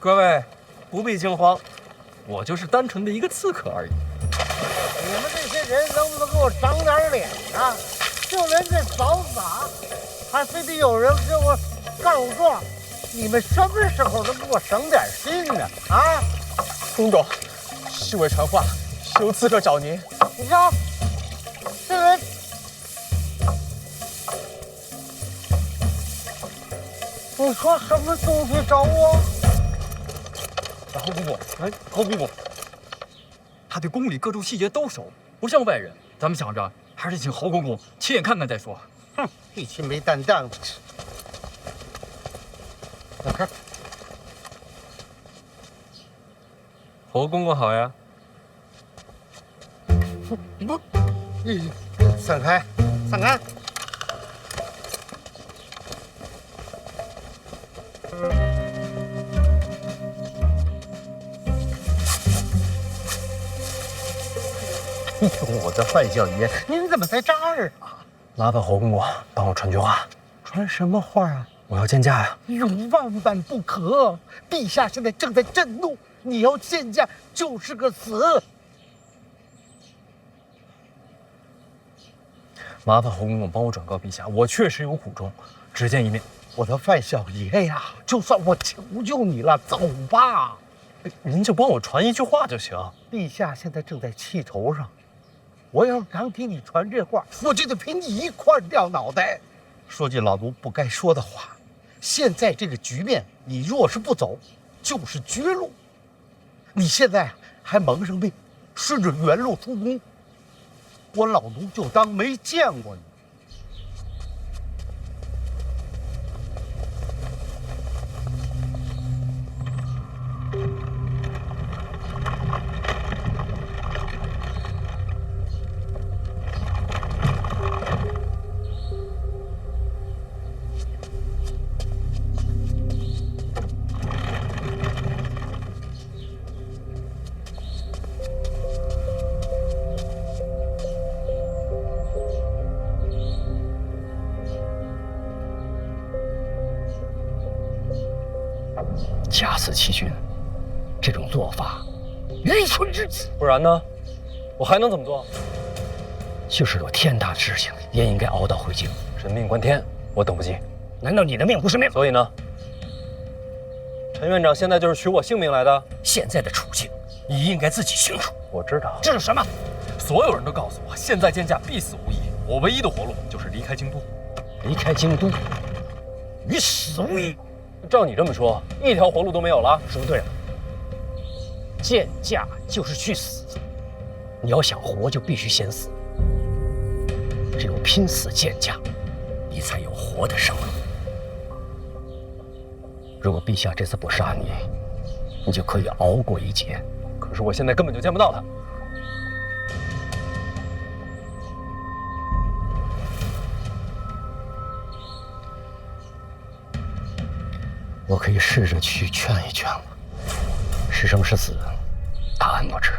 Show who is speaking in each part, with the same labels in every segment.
Speaker 1: 各位不必惊慌，我就是单纯的一个刺客而已。
Speaker 2: 你们这些人能不能给我长点脸啊？就连这扫洒，还非得有人给我告状。你们什么时候能给我省点心呢？啊！
Speaker 3: 公公，侍卫传话，有刺客找您。
Speaker 2: 你瞧，这人。你说什么东西找我？
Speaker 1: 侯公公，哎，侯公公，他对宫里各处细节都熟，不像外人。咱们想着还是请侯公公亲眼看看再说。
Speaker 2: 哼，一群没担当的。来看，
Speaker 1: 侯公公好呀。
Speaker 2: 不，散开，散开。我的范小爷，您怎么在这儿啊？
Speaker 3: 麻烦侯公公帮我传句话。
Speaker 2: 传什么话啊？
Speaker 3: 我要见驾呀！
Speaker 2: 万万不可！陛下现在正在震怒，你要见驾就是个死。
Speaker 3: 麻烦侯公公帮我转告陛下，我确实有苦衷，只见一面。
Speaker 2: 我的范小爷呀，就算我求救你了，走吧。
Speaker 3: 您就帮我传一句话就行。
Speaker 2: 陛下现在正在气头上，我要常听你传这话，我就得陪你一块儿掉脑袋。说句老奴不该说的话，现在这个局面，你若是不走，就是绝路。你现在还蒙上面，顺着原路出宫，我老奴就当没见过你。
Speaker 4: 假死欺君，这种做法愚蠢至极。
Speaker 3: 不然呢？我还能怎么做？
Speaker 4: 就是有天大的事情，也应该熬到回京。
Speaker 3: 人命关天，我等不及。
Speaker 4: 难道你的命不是命？
Speaker 3: 所以呢？陈院长现在就是取我性命来的。
Speaker 4: 现在的处境，你应该自己清楚。
Speaker 3: 我知道。
Speaker 4: 知道什么？
Speaker 1: 所有人都告诉我，现在见驾必死无疑。我唯一的活路就是离开京都。
Speaker 4: 离开京都，与死无异。
Speaker 3: 照你这么说，一条活路都没有了。
Speaker 4: 说对了，见驾就是去死。你要想活，就必须先死。只有拼死见驾，你才有活的生路。如果陛下这次不杀你，你就可以熬过一劫。
Speaker 3: 可是我现在根本就见不到他。
Speaker 4: 我可以试着去劝一劝了。是生是死，答案不知。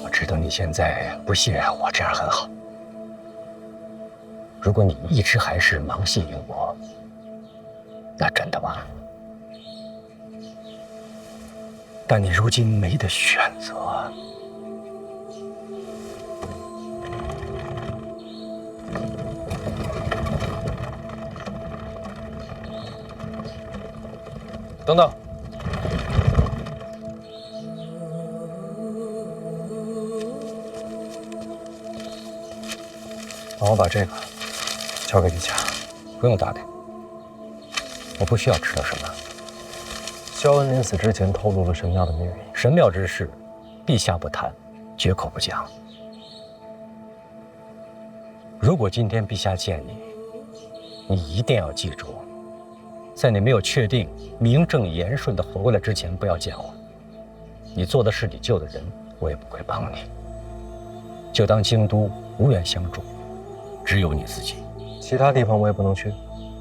Speaker 4: 我知道你现在不信任我，这样很好。如果你一直还是盲信于我，那真的完了。但你如今没得选择。
Speaker 3: 等等，帮我把这个交给陛下。
Speaker 4: 不用打听，我不需要知道什么。
Speaker 3: 萧恩临死之前透露了神庙的秘密。
Speaker 4: 神庙之事，陛下不谈，绝口不讲。如果今天陛下见你，你一定要记住，在你没有确定名正言顺地活过来之前，不要见我。你做的是你救的人，我也不会帮你。就当京都无缘相助，只有你自己。
Speaker 3: 其他地方我也不能去。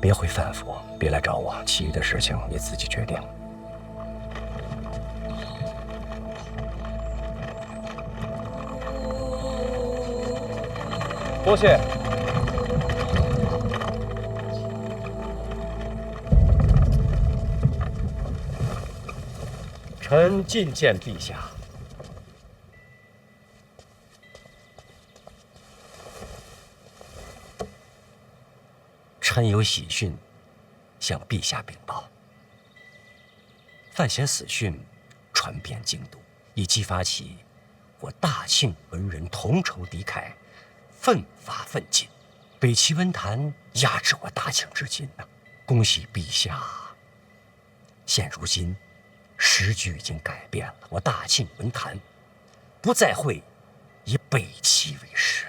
Speaker 4: 别回范府，别来找我，其余的事情你自己决定。
Speaker 3: 多谢。
Speaker 4: 臣觐见陛下。臣有喜讯向陛下禀报。范闲死讯传遍京都，已激发起我大庆文人同仇敌忾，奋发奋进，北齐文坛压制我大庆至今呢。恭喜陛下！现如今，时局已经改变了，我大庆文坛不再会以北齐为师。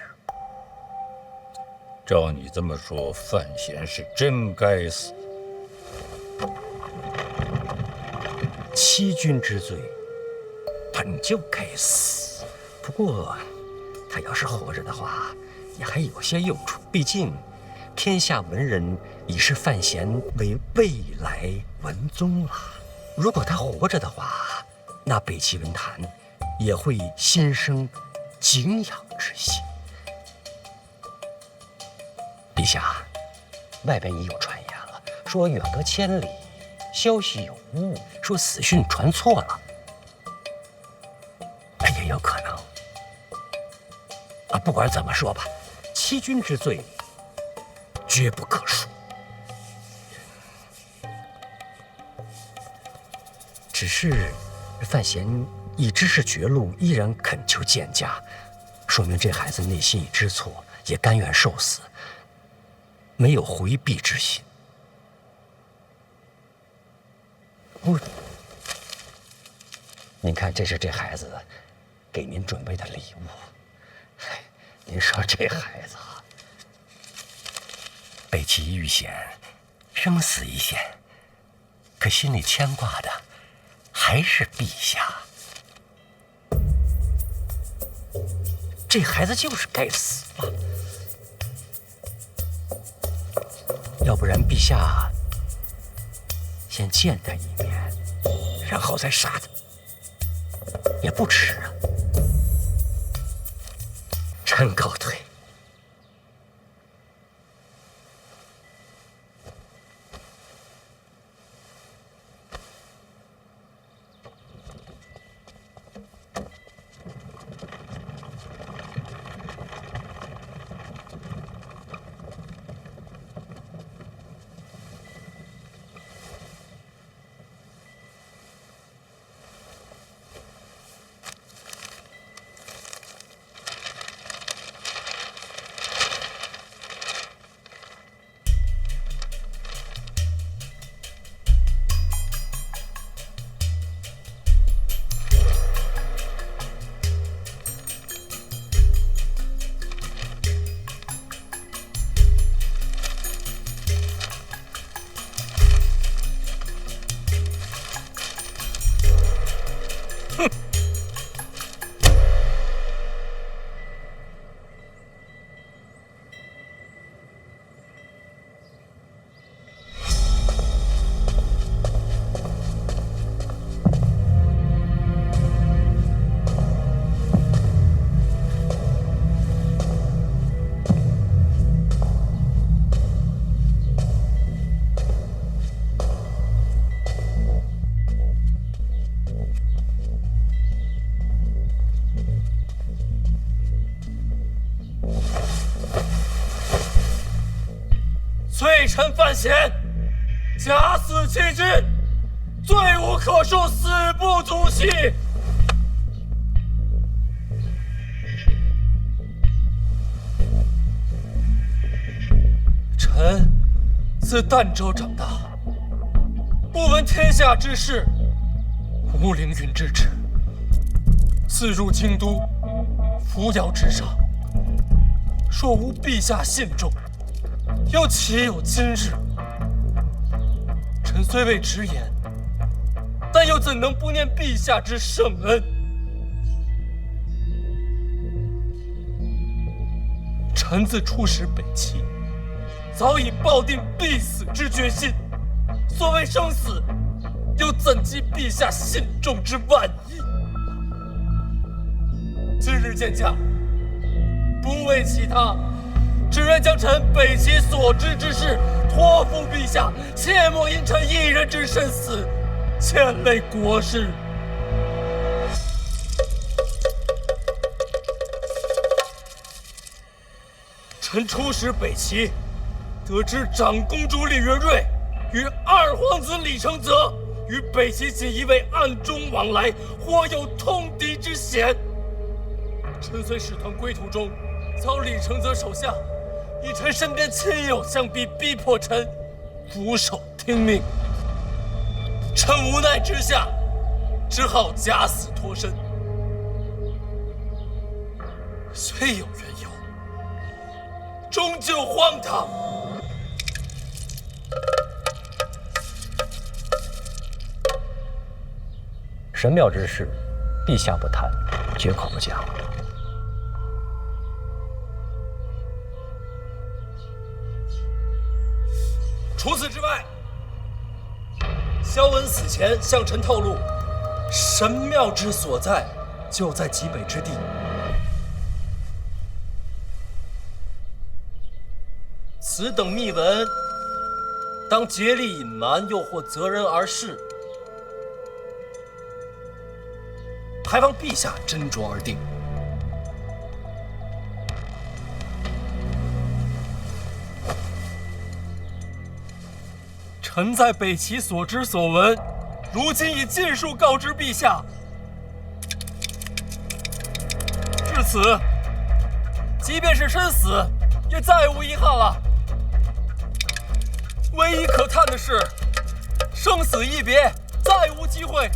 Speaker 5: 照你这么说，范闲是真该死。
Speaker 4: 欺君之罪本就该死，不过他要是活着的话，也还有些用处。毕竟天下文人已视范闲为未来文宗了。如果他活着的话，那北齐文坛也会心生敬仰之心。陛下，外边已有传言了，说远隔千里，消息有误，说死讯传错了，也有可能。不管怎么说吧，欺君之罪绝不可恕。只是范闲已知是绝路，依然恳求见驾，说明这孩子内心已知错，也甘愿受死，没有回避之心。您看，这是这孩子给您准备的礼物。您说这孩子北齐遇险，生死一线，可心里牵挂的还是陛下。这孩子就是该死了，要不然陛下先见他一面，然后再杀他，也不迟啊。臣告退。
Speaker 1: 罪臣范闲，假死欺君，罪无可恕，死不足惜。臣自儋州长大，不闻天下之事，无凌云之志。自入京都，扶摇直上，若无陛下信重，又岂有今日？臣虽未直言，但又怎能不念陛下之圣恩？臣自出使北齐，早已抱定必死之决心。所谓生死，又怎及陛下信重之万一？今日见驾，不为其他，只愿将臣北齐所知之事托付陛下，切莫因臣一人之身死，牵累国事。臣出使北齐，得知长公主李元瑞与二皇子李承则与北齐锦衣卫暗中往来，或有通敌之嫌。臣随使团归途中，遭李承则手下以臣身边亲友相逼迫臣俯首听命。臣无奈之下，只好假死脱身。虽有缘由，终究荒唐。
Speaker 4: 神庙之事，陛下不谈，绝口不讲。
Speaker 1: 除此之外，萧文死前向臣透露，神庙之所在就在极北之地。此等密文，当竭力隐瞒，又或择人而事，还望陛下斟酌而定。臣在北齐所知所闻，如今已尽数告知陛下。至此，即便是身死，也再无遗憾了。唯一可叹的是，生死一别，再无机会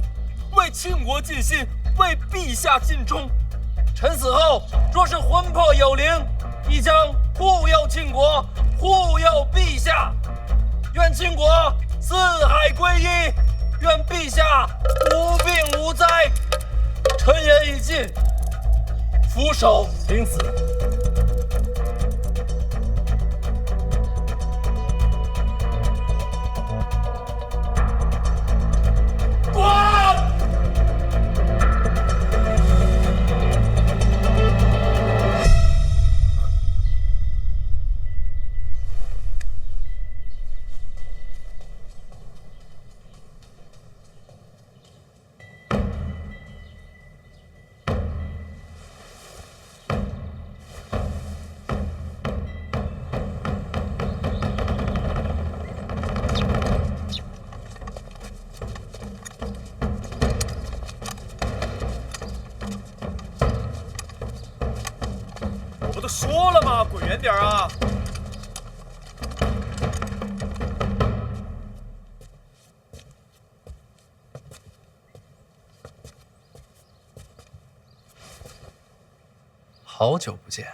Speaker 1: 为倾国尽心，为陛下尽忠。臣死后若是魂魄有灵，亦将护佑倾国，护佑陛下。愿倾国四海归一，愿陛下无病无灾。臣言已尽，俯首领死。
Speaker 6: 我都说了嘛，滚远点啊！
Speaker 1: 好久不见。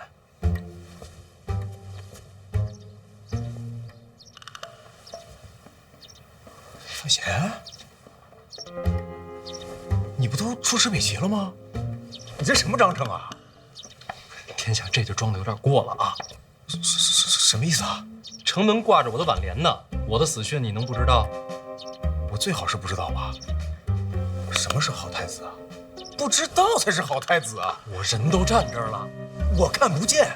Speaker 6: 范闲，你不都出使北齐了吗？你这什么章程啊？
Speaker 1: 天下这就装的有点过了啊！
Speaker 6: 什么意思啊？
Speaker 1: 城门挂着我的挽联呢，我的死讯你能不知道？
Speaker 6: 我最好是不知道吧？什么是好太子啊？不知道才是好太子啊！
Speaker 1: 我人都站这儿了，
Speaker 6: 我看不见。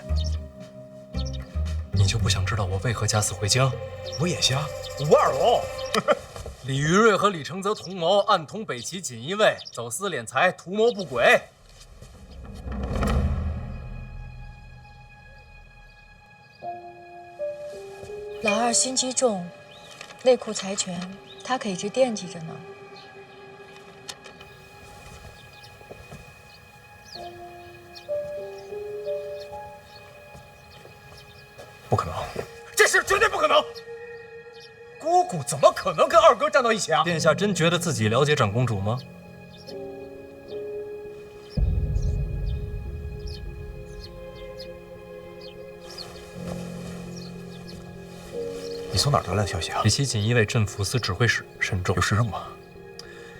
Speaker 1: 你就不想知道我为何假死回京？
Speaker 6: 我眼瞎，吴二龙。
Speaker 1: 李于瑞和李承则同谋，暗通北齐锦衣卫，走私敛财，图谋不轨。
Speaker 7: 老二心机重，内库财权，他可一直惦记着呢。
Speaker 6: 不可能，这事绝对不可能！姑姑怎么可能跟二哥站到一起啊？
Speaker 1: 殿下真觉得自己了解长公主吗？
Speaker 6: 你从哪儿得来的消息啊？
Speaker 1: 北齐锦衣卫镇抚司指挥使沈仲
Speaker 6: 有事任吗？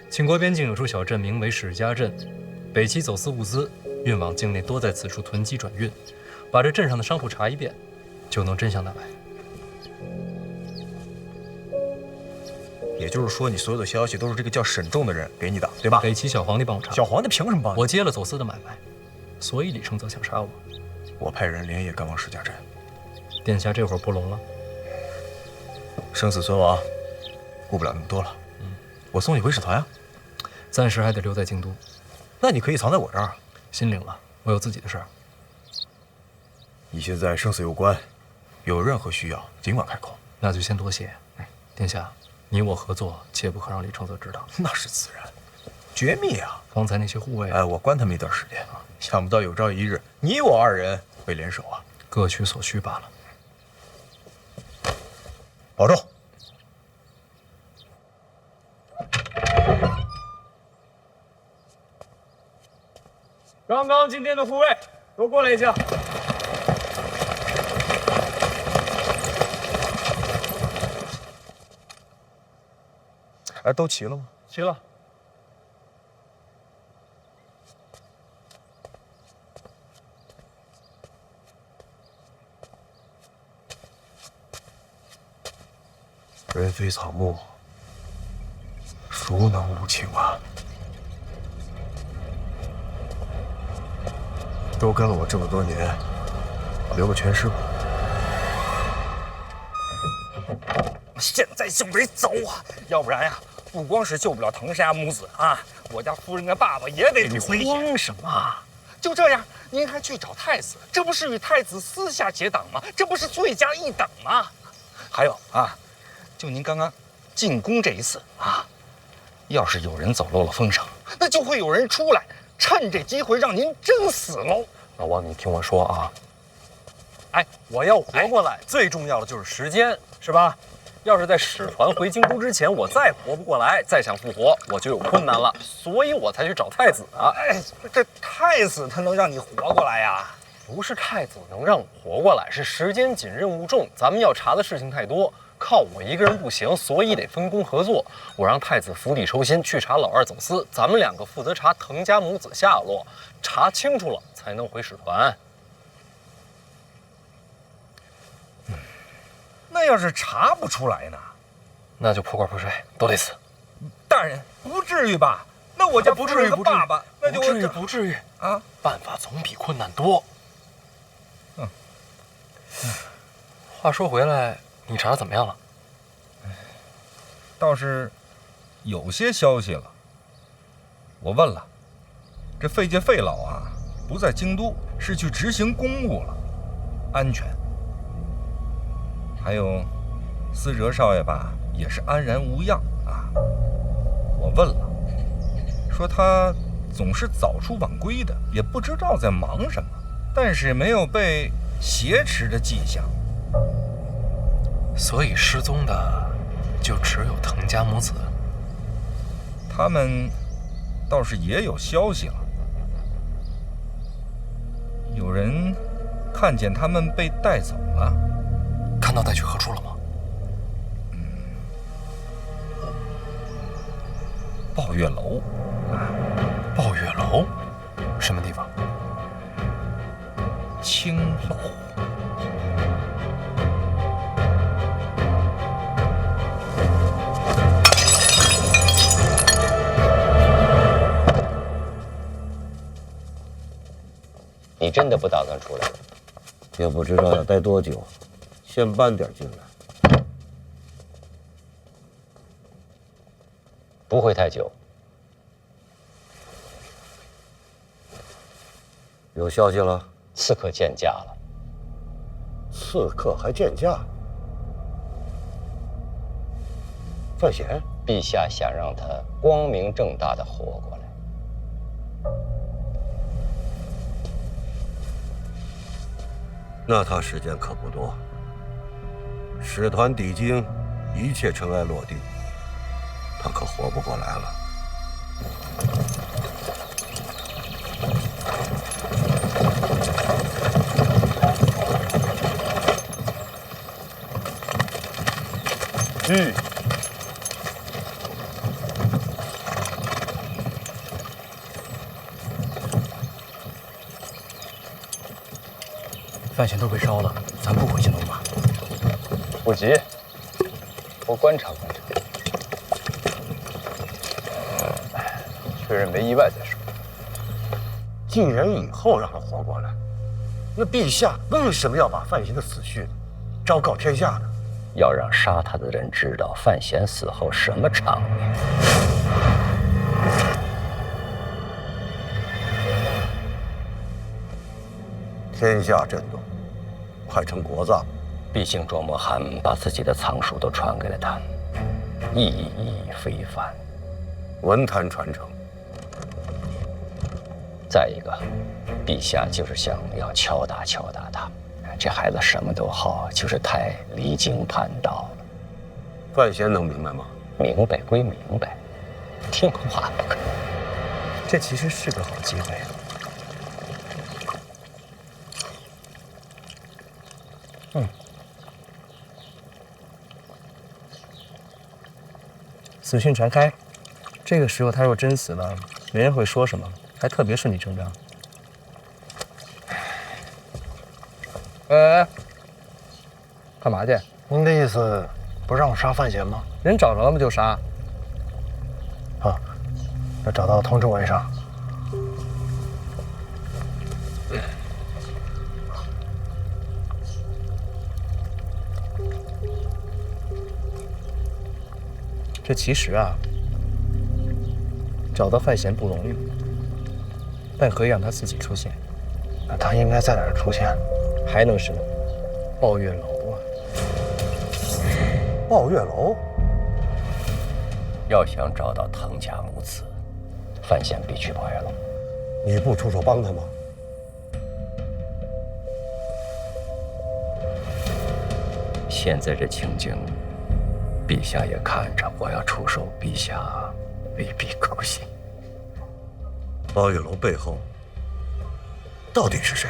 Speaker 1: 秦国边境有处小镇，名为史家镇。北齐走私物资运往境内，多在此处囤积转运。把这镇上的商铺查一遍，就能真相大白。
Speaker 6: 也就是说，你所有的消息都是这个叫沈仲的人给你的，对吧？
Speaker 1: 北齐小皇帝帮我查。
Speaker 6: 小皇帝凭什么帮你？
Speaker 1: 我接了走私的买卖，所以李承则想杀我。
Speaker 6: 我派人连夜赶往史家镇，
Speaker 3: 殿下这会儿不聋了？
Speaker 6: 生死存亡，顾不了那么多了。我送你回使团啊。
Speaker 3: 暂时还得留在京都。
Speaker 6: 那你可以藏在我这儿啊。
Speaker 3: 心领了，我有自己的事儿。
Speaker 6: 你现在生死攸关，有任何需要尽管开口。
Speaker 3: 那就先多谢。殿下，你我合作，切不可让李承则知道。
Speaker 6: 那是自然，绝密啊！
Speaker 3: 方才那些护卫，
Speaker 6: 我关他们一段时间啊，想不到有朝一日你我二人会联手啊。
Speaker 3: 各取所需罢了。
Speaker 6: 保重。
Speaker 3: 刚刚进殿的护卫都过来一下。
Speaker 6: 都齐了吗？
Speaker 3: 齐了。
Speaker 6: 人非草木，孰能无情啊？都跟了我这么多年，留个全尸吧。
Speaker 8: 现在就得走啊，要不然呀，不光是救不了藤沙母子啊，我家夫人的爸爸也得危险。
Speaker 2: 慌什么？
Speaker 8: 就这样，您还去找太子，这不是与太子私下结党吗？这不是罪加一等吗？还有啊，就您刚刚进宫这一次啊，要是有人走漏了风声，那就会有人出来，趁这机会让您真死喽。
Speaker 3: 老王，你听我说啊，我要活过来，最重要的就是时间，是吧？要是在使团回京都之前，我再活不过来，再想复活，我就有困难了，所以我才去找太子啊。
Speaker 8: 这太子他能让你活过来呀？
Speaker 3: 不是太子能让我活过来，是时间紧，任务重，咱们要查的事情太多，靠我一个人不行，所以得分工合作。我让太子釜底抽薪去查老二走私，咱们两个负责查藤家母子下落，查清楚了才能回使团。
Speaker 8: 那要是查不出来呢？
Speaker 3: 那就破罐破摔，都得死。
Speaker 8: 大人，不至于吧？那我家不至于和爸爸，那就
Speaker 3: 不至于
Speaker 8: 啊！
Speaker 3: 办法总比困难多。话说回来，你查的怎么样了？
Speaker 9: 倒是有些消息了。我问了，这费介费老啊，不在京都，是去执行公务了，安全。还有思哲少爷吧，也是安然无恙啊。我问了，说他总是早出晚归的，也不知道在忙什么，但是没有被挟持的迹象。
Speaker 3: 所以失踪的就只有藤家母子。
Speaker 9: 他们倒是也有消息了，有人看见他们被带走了。
Speaker 3: 看到带去何处了吗？
Speaker 9: 抱月楼。
Speaker 3: 抱月楼，什么地方？
Speaker 9: 青楼。
Speaker 10: 你真的不打算出来？也不知道要待多久，先搬点进来。不会太久。有消息了？刺客见驾了。刺客还见驾？范闲，陛下想让他光明正大的活过来。那他时间可不多。使团抵京，一切尘埃落定，他可活不过来了。
Speaker 3: 范闲都被烧了，咱不回去弄吗？
Speaker 10: 不急，我观察观察，确认没意外再说。既然以后让他活过来，那陛下为什么要把范闲的死讯
Speaker 2: 昭告天下呢？
Speaker 4: 要让杀他的人知道范闲死后什么场面。
Speaker 10: 天下震动，快成国葬。
Speaker 4: 毕竟庄莫涵把自己的藏书都传给了他，意义非凡。
Speaker 10: 文坛传承。
Speaker 4: 再一个，陛下就是想要敲打他。这孩子什么都好，就是太离经叛道了。
Speaker 10: 范闲能明白吗？
Speaker 4: 明白归明白，听话不可。
Speaker 11: 这其实是个好机会。死讯传开，这个时候他若真死了，没人会说什么，还特别顺理成章。哎，干嘛去？
Speaker 2: 您的意思不让我杀范闲吗？
Speaker 11: 人找着了吗？就杀。
Speaker 2: 啊，要找到通知我一声。
Speaker 11: 这其实啊，找到范闲不容易，但可以让他自己出现。
Speaker 2: 那他应该在哪儿出现？
Speaker 11: 还能是抱月楼啊！
Speaker 2: 抱月楼。
Speaker 4: 要想找到藤家母子，范闲必去抱月楼。
Speaker 10: 你不出手帮他吗？
Speaker 4: 现在这情景，陛下也看着，我要出手，陛下未必高兴。
Speaker 10: 抱月楼背后到底是谁？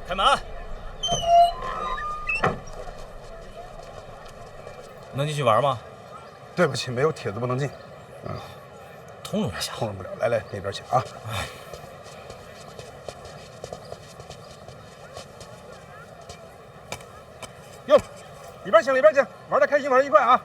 Speaker 5: 开门。能进去玩吗？
Speaker 6: 对不起，没有帖子不能进。
Speaker 5: 通融一下。
Speaker 6: 通融不了。来，那边请啊。哟，里边请，玩的开心，玩的愉快啊！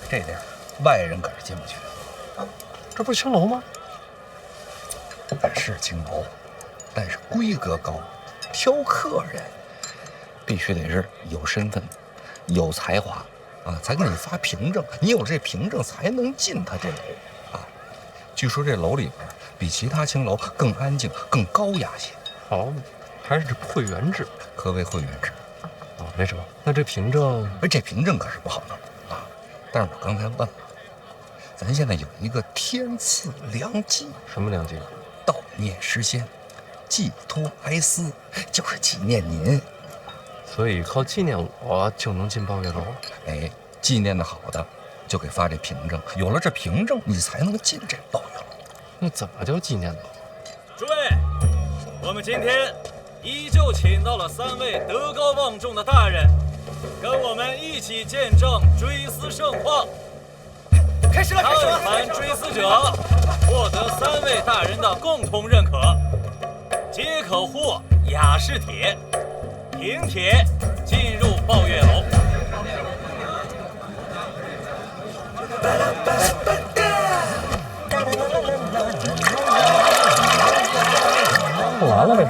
Speaker 8: 这地儿外人可是进不去的。
Speaker 2: 这不是青楼吗？
Speaker 8: 是青楼，但是规格高，挑客人必须得是有身份、有才华啊，才给你发凭证。你有这凭证才能进他这楼啊。据说这楼里边比其他青楼更安静、更高雅些。
Speaker 3: 哦，还是这会员制，
Speaker 8: 可谓会员制。
Speaker 3: 哦，没什么。那这凭证，
Speaker 8: 这凭证可是不好弄啊。但是我刚才问了，咱现在有一个天赐良机。
Speaker 3: 什么良机？
Speaker 8: 悼念诗仙，寄托哀思，就是纪念您。
Speaker 3: 所以靠纪念我就能进抱月楼？
Speaker 8: 哎，纪念的好的就给发这凭证，有了这凭证，你才能进这抱月楼。
Speaker 3: 那怎么叫纪念的？
Speaker 5: 诸位，我们今天依旧请到了3位德高望重的大人，跟我们一起见证追思盛况。开始了！看盘追思者获得3位大人的共同认可，皆可获雅士帖，凭帖进入抱月楼。
Speaker 11: 完了呗，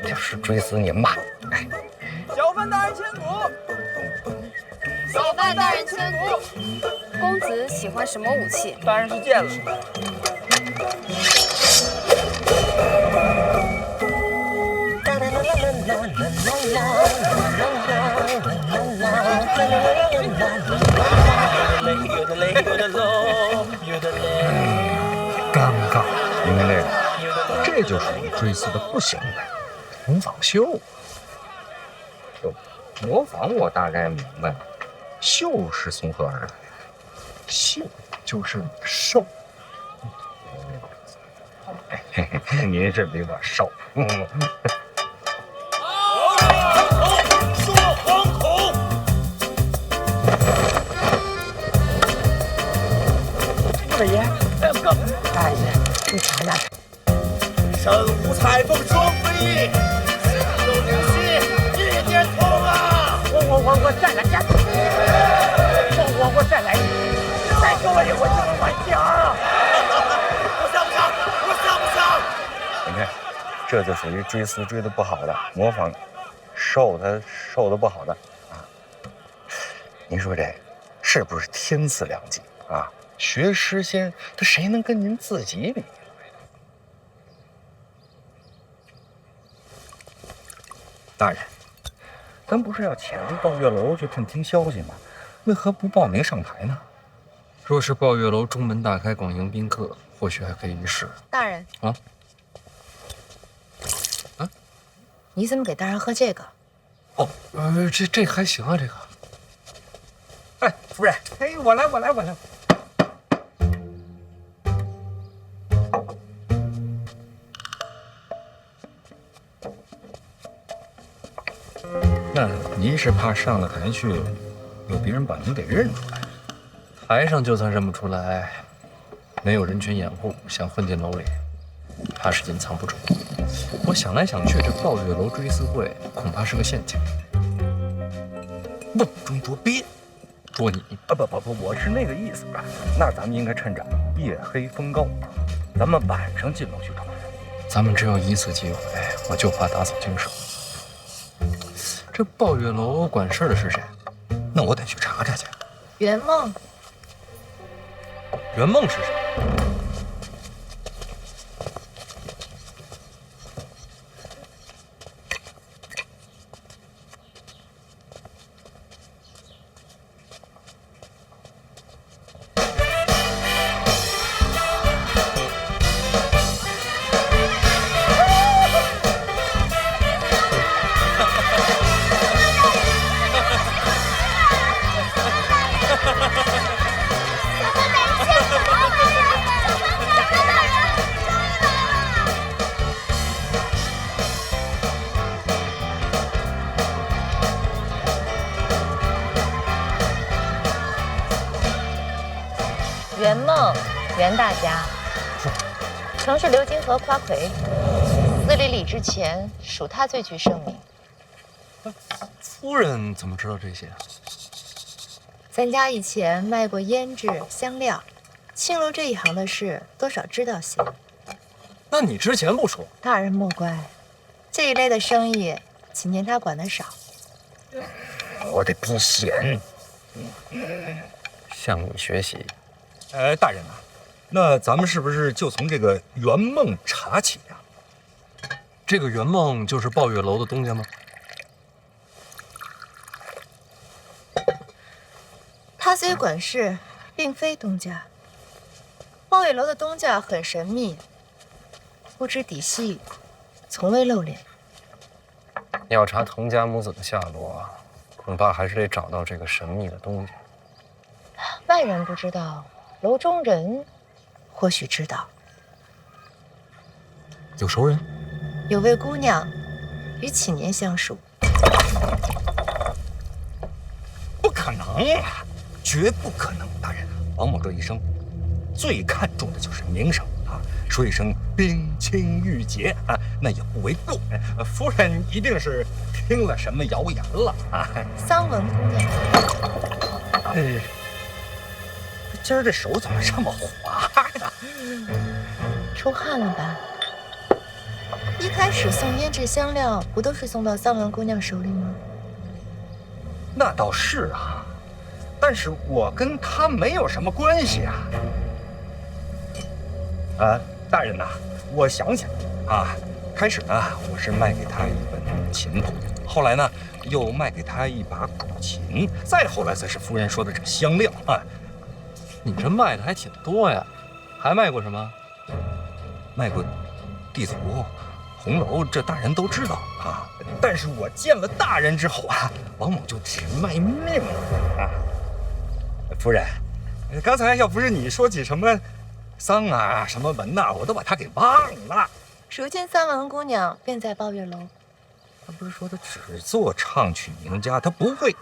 Speaker 8: 就是追死你妈！哎，
Speaker 5: 小范大人千古。
Speaker 12: 小范大人千古。公子喜欢什么武器？
Speaker 5: 当然是剑了。
Speaker 2: 尴尬，
Speaker 8: 你看这就属于追思的不行的，
Speaker 2: 模仿秀。
Speaker 8: 模仿我大概明白了，秀是从何而来？
Speaker 2: 秀就是瘦。
Speaker 8: 您是比我瘦。
Speaker 5: 说惶恐。
Speaker 2: 四爷，哥，大爷，你瞧那，
Speaker 13: 身无彩凤双飞翼，心有灵犀一点通啊！
Speaker 2: 我再来，我再来一个，再给我一回这个玩笑。
Speaker 13: 我想不想？我想不想？
Speaker 8: 你看，这就属于追思追的不好的，模仿受他受的不好的啊。您说这是不是天赐良机啊？学诗仙，他谁能跟您自己比？大人，咱不是要潜入抱月楼去探听消息吗？为何不报名上台呢？
Speaker 3: 若是抱月楼中门大开，广迎宾客，或许还可以一试。
Speaker 14: 大人
Speaker 3: 啊，
Speaker 14: 你怎么给大人喝这个？
Speaker 3: 哦，这还行啊，这个。
Speaker 8: 哎，夫人，哎，我来。那您是怕上了台去，有别人把您给认出来？
Speaker 3: 台上就算认不出来，没有人群掩护，想混进楼里，怕是隐藏不住。我想来想去，这抱月楼追思会恐怕是个陷阱。
Speaker 8: 瓮中捉鳖，
Speaker 3: 捉你
Speaker 8: 啊！不，我是那个意思啊。那咱们应该趁着夜黑风高，咱们晚上进楼去找人。
Speaker 3: 咱们只有一次机会，我就怕打草惊蛇。这抱月楼管事的是谁？
Speaker 8: 那我得去查查去。
Speaker 14: 圆梦。
Speaker 3: 圆梦是谁？
Speaker 14: 圆梦，袁大家，曾是流金河夸魁，司礼礼之前，属他最具盛名。
Speaker 3: 夫人怎么知道这些？
Speaker 14: 咱家以前卖过胭脂、香料，青楼这一行的事，多少知道些。
Speaker 3: 那你之前不说？
Speaker 14: 大人莫怪，这一类的生意，今年他管得少。
Speaker 8: 我得避嫌。
Speaker 3: 向你学习。
Speaker 8: 大人啊，那咱们是不是就从这个圆梦查起呀？
Speaker 3: 这个圆梦就是抱月楼的东家吗？
Speaker 14: 他虽管事，并非东家。抱月楼的东家很神秘，不知底细，从未露脸。
Speaker 3: 要查滕家母子的下落，恐怕还是得找到这个神秘的东家。
Speaker 14: 外人不知道，楼中人或许知道。
Speaker 3: 有熟人？
Speaker 14: 有位姑娘，与启年相熟。
Speaker 8: 不可能啊，绝不可能！大人，王某这一生最看重的就是名声啊，说一声冰清玉洁啊，那也不为过。夫人一定是听了什么谣言了啊！
Speaker 14: 桑文姑娘。
Speaker 8: 今儿这手怎么这么滑呀？
Speaker 14: 出汗了吧？一开始送胭脂香料，不都是送到桑文姑娘手里吗？
Speaker 8: 那倒是啊，但是我跟她没有什么关系啊。大人呐，我想想啊，开始呢，我是卖给她一本琴谱，后来呢，又卖给她一把古琴，再后来才是夫人说的这个香料啊。
Speaker 3: 你这卖的还挺多呀，还卖过什么？
Speaker 8: 卖过地图、红楼，这大人都知道啊。但是我见了大人之后啊，王某就只卖命了啊。夫人，刚才要不是你说起什么丧啊、什么文呐，我都把他给忘了。
Speaker 14: 如今桑文姑娘便在抱月楼。
Speaker 8: 他不是说他只做唱曲名家，他不会。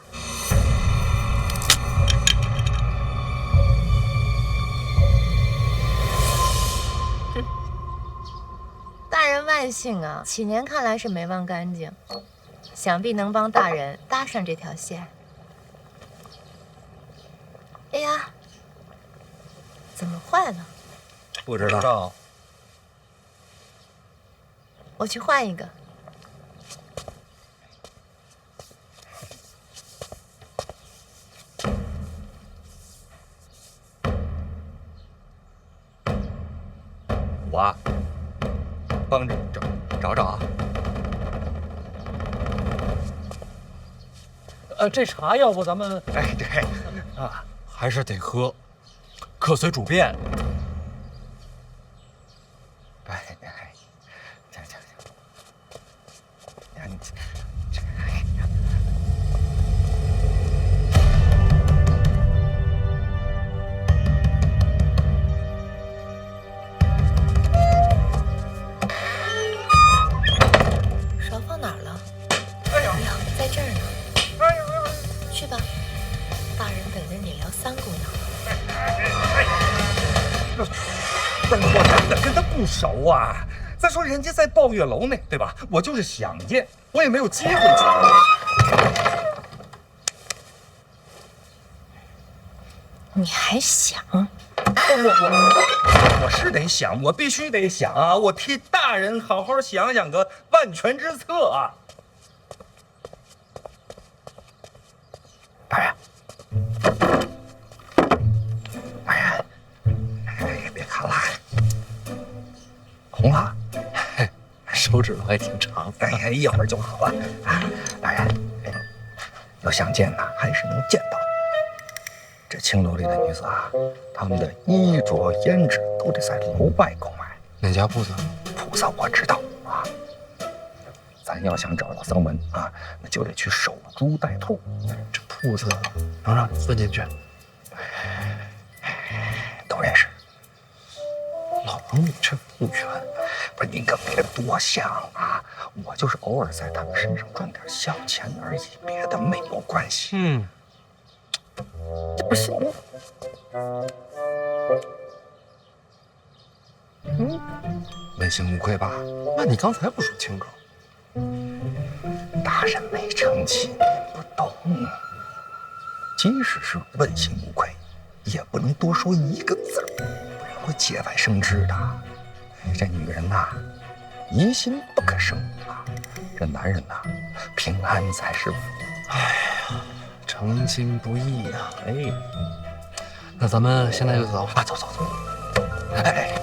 Speaker 14: 大人万幸啊，启年看来是没忘干净，想必能帮大人搭上这条线。哎呀，怎么坏了？
Speaker 9: 不知道。
Speaker 14: 我去换一个。
Speaker 8: 我帮着找找啊。
Speaker 1: 这茶要不咱们……
Speaker 8: 哎，对，
Speaker 1: 啊，还是得喝，客随主便。
Speaker 8: 哎，行，呀，你
Speaker 14: 勺放哪儿了？哎呀，在这儿呢。去吧，大人等着你聊三姑娘。
Speaker 8: 不是我真的跟他不熟啊。再说人家在抱月楼呢，对吧？我就是想见，我也没有机会见。
Speaker 14: 你还想？
Speaker 8: 我是得想，我必须得想啊！我替大人好好想想个万全之策啊！大人，别看了，红了，
Speaker 3: 手指头还挺长。
Speaker 8: 哎，一会儿就好了。大人，要想见呢，还是能见到的。这青楼里的女子啊，她们的衣着胭脂都得在楼外购买。
Speaker 3: 哪家铺子？
Speaker 8: 铺子我知道啊。咱要想找到桑文啊，那就得去守株待兔。
Speaker 3: 这铺子能让你混进去？
Speaker 8: 都认识。老王，你这不远，不是您可别多想啊！我就是偶尔在他们身上赚点小钱而已，别的没有关系。这不行。问心无愧吧？
Speaker 3: 那你刚才不说清楚？
Speaker 8: 大人没成器，您不懂。即使是问心无愧，也不能多说一个字，不然会节外生枝的。这女人呐，疑心不可生啊。这男人呐，平安才是福。
Speaker 3: 哎呀，成亲不易呀！哎，那咱们现在就走
Speaker 8: 啊，走。哎，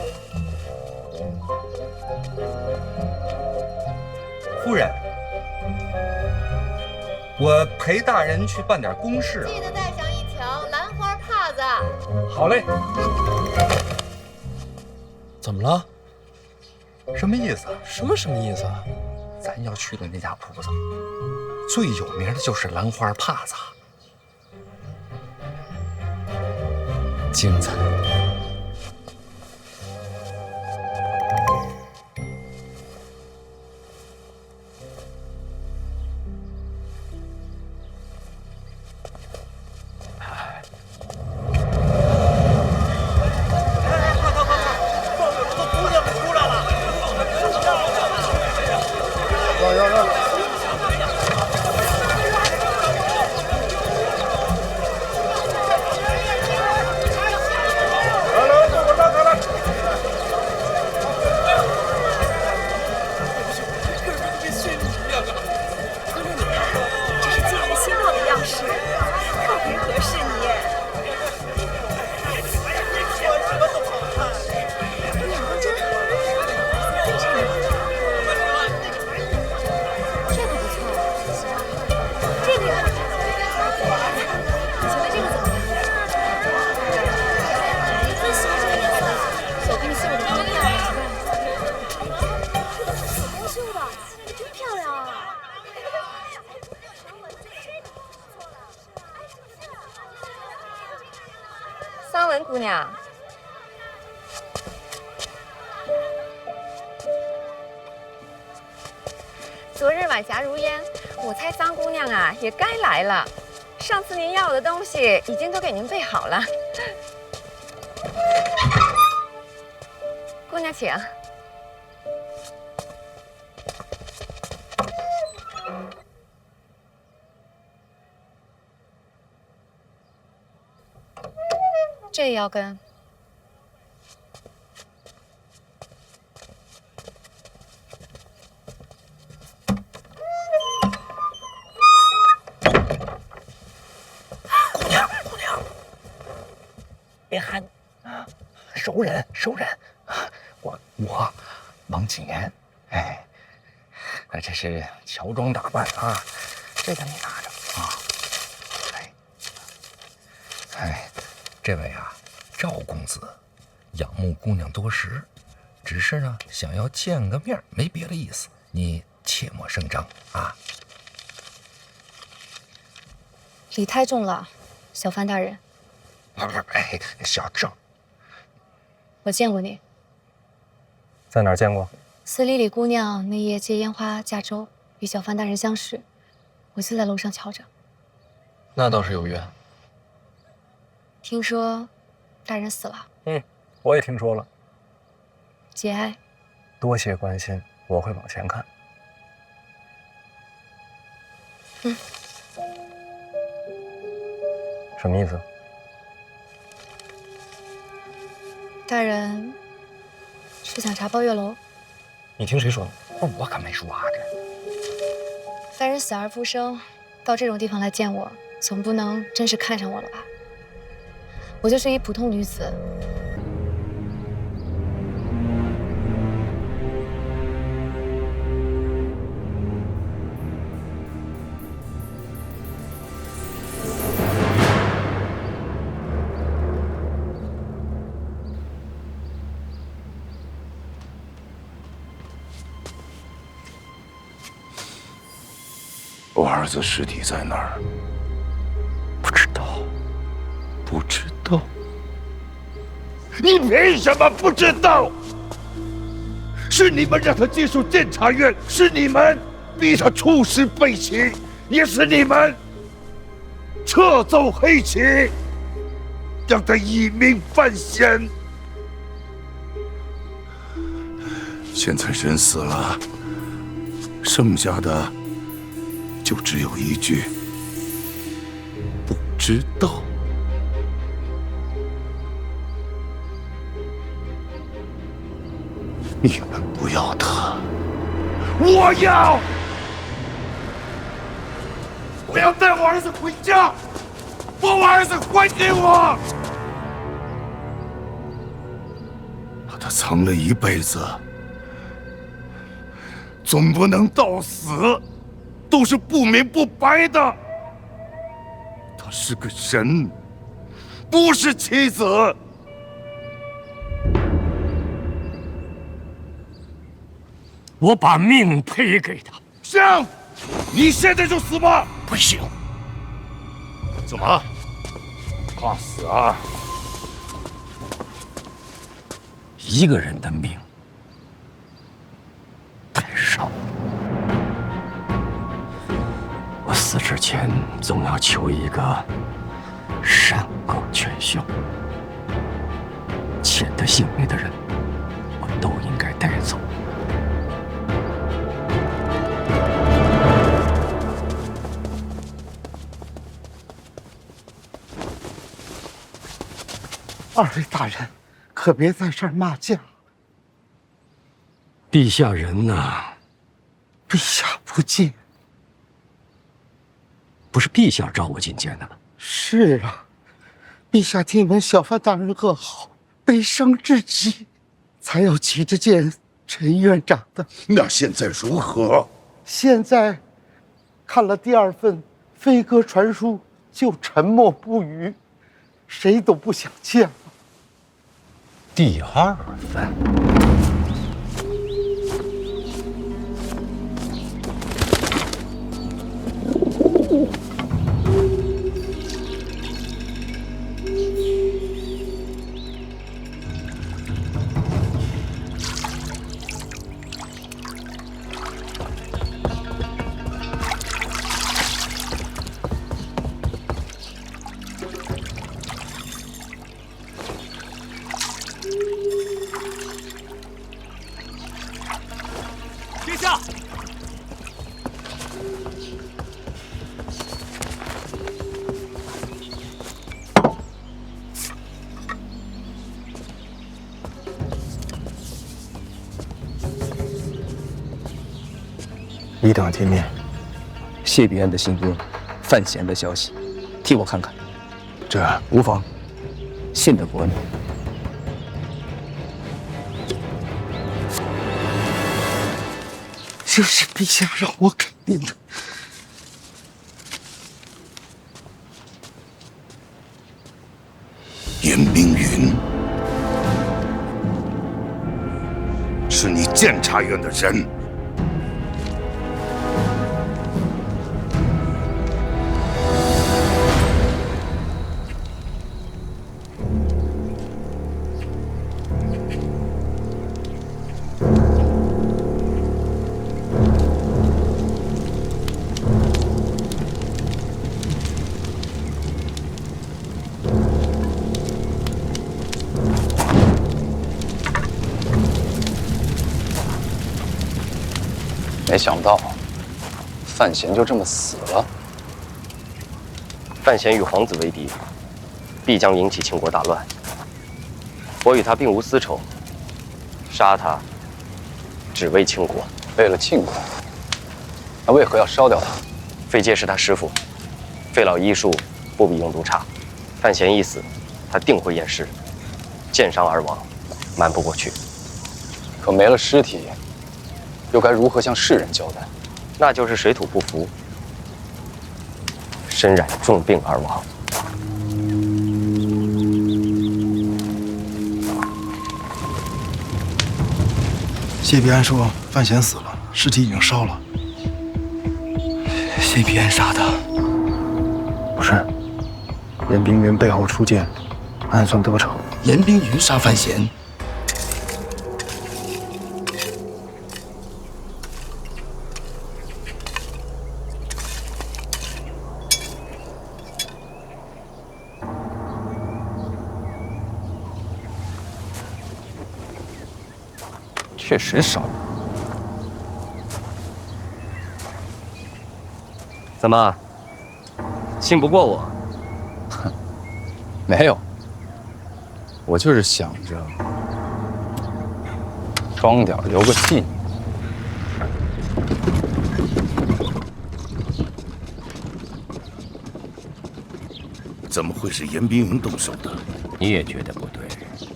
Speaker 8: 夫人，我陪大人去办点公事啊。
Speaker 14: 记得带上一条兰花帕子。
Speaker 8: 好嘞。
Speaker 3: 怎么了？
Speaker 8: 什么意思？
Speaker 3: 什么意思啊？
Speaker 8: 咱要去的那家铺子，最有名的就是兰花帕子，
Speaker 3: 精彩。
Speaker 12: 桑文姑娘，昨日晚霞如烟，我猜桑姑娘啊也该来了。上次您要的东西已经都给您备好了，姑娘请。这也要跟？
Speaker 8: 姑娘，别喊，熟人。我王谨言，这是乔装打扮啊，这个你拿着啊。
Speaker 9: 这位啊，赵公子，仰慕姑娘多时，只是呢想要见个面，没别的意思，你切莫声张啊。
Speaker 12: 礼太重了，小范大人。
Speaker 8: 小郑，
Speaker 12: 我见过你，
Speaker 11: 在哪儿见过？
Speaker 12: 司礼里姑娘那夜借烟花驾舟，与小范大人相识，我就在楼上瞧着。
Speaker 3: 那倒是有缘。
Speaker 12: 听说大人死了，
Speaker 11: 我也听说了。
Speaker 12: 节哀。
Speaker 11: 多谢关心，我会往前看。什么意思？
Speaker 12: 大人是想查报月楼？
Speaker 11: 你听谁说的？
Speaker 8: 我可没说啊。
Speaker 12: 大人死而复生，到这种地方来见我，总不能真是看上我了吧？我就是一普通女子。
Speaker 15: 我儿子尸体在哪儿？
Speaker 8: 不知道。
Speaker 15: 不知道？你凭什么不知道？是你们让他接受监察院，是你们逼他出师背弃，也是你们撤奏黑旗，让他以命犯险。现在人死了，剩下的就只有一句：不知道。你们不要他，我要！我要带我儿子回家，把我儿子还给我！把他藏了一辈子，总不能到死都是不明不白的。他是个人，不是棋子。
Speaker 1: 我把命赔给他。
Speaker 15: 上！你现在就死吧！
Speaker 1: 不行。
Speaker 15: 怎么？怕死啊？
Speaker 1: 一个人的命太少，我死之前总要求一个善恶全消。欠他性命的人，我都应该带走。
Speaker 2: 二位大人，可别在这儿骂将。
Speaker 1: 陛下人呐，
Speaker 2: 陛下不见。
Speaker 1: 不是陛下召我觐见的吗？
Speaker 2: 是啊，陛下听闻小范大人噩耗，悲伤至极，才要急着见陈院长的。
Speaker 15: 那现在如何？
Speaker 2: 现在看了第二份飞鸽传书，就沉默不语，谁都不想见了。
Speaker 4: 第二份。
Speaker 5: 殿下，
Speaker 11: 一等见面。谢必安的行踪，范闲的消息，替我看看。这无妨，信得过你。
Speaker 15: 这是陛下让我给您的。严冰云是你监察院的人。
Speaker 16: 没想到，范闲就这么死了。
Speaker 17: 范闲与皇子为敌，必将引起秦国大乱。我与他并无私仇，杀他，只为庆国。
Speaker 16: 为了庆国，那为何要烧掉他？
Speaker 17: 费介是他师傅，费老医术不比用毒差。范闲一死，他定会验尸，箭伤而亡，瞒不过去。
Speaker 16: 可没了尸体，又该如何向世人交代？
Speaker 17: 那就是水土不服，身染重病而亡。
Speaker 18: 谢必安说范闲死了，尸体已经烧了。谢必安杀的？不是，严冰云背后出剑，暗算得逞。
Speaker 15: 严冰云杀范闲？
Speaker 16: 确实烧了。
Speaker 17: 怎么，信不过我？
Speaker 16: 哼，没有，我就是想着装点留个纪念。
Speaker 15: 怎么会是严冰云动手的？
Speaker 4: 你也觉得不对？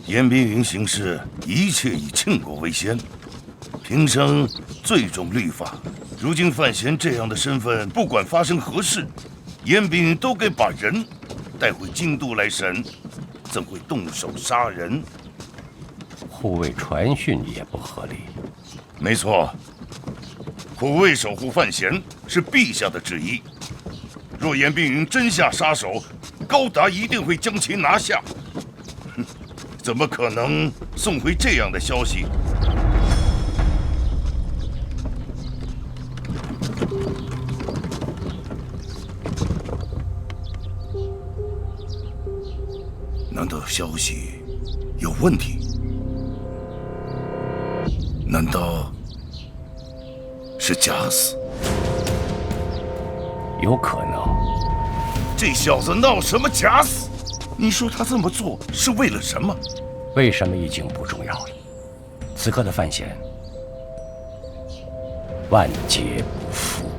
Speaker 15: 严冰云行事一切以庆国为先，平生最重律法。如今范闲这样的身份，不管发生何事，严冰云都该把人带回京都来审，怎会动手杀人？
Speaker 4: 护卫传讯也不合理。
Speaker 15: 没错，护卫守护范闲是陛下的旨意。若严冰云真下杀手，高达一定会将其拿下。怎么可能送回这样的消息？难道消息有问题？难道是假死？
Speaker 4: 有可能。
Speaker 15: 这小子闹什么假死？你说他这么做是为了什么？
Speaker 4: 为什么已经不重要了。此刻的范闲，万劫不复。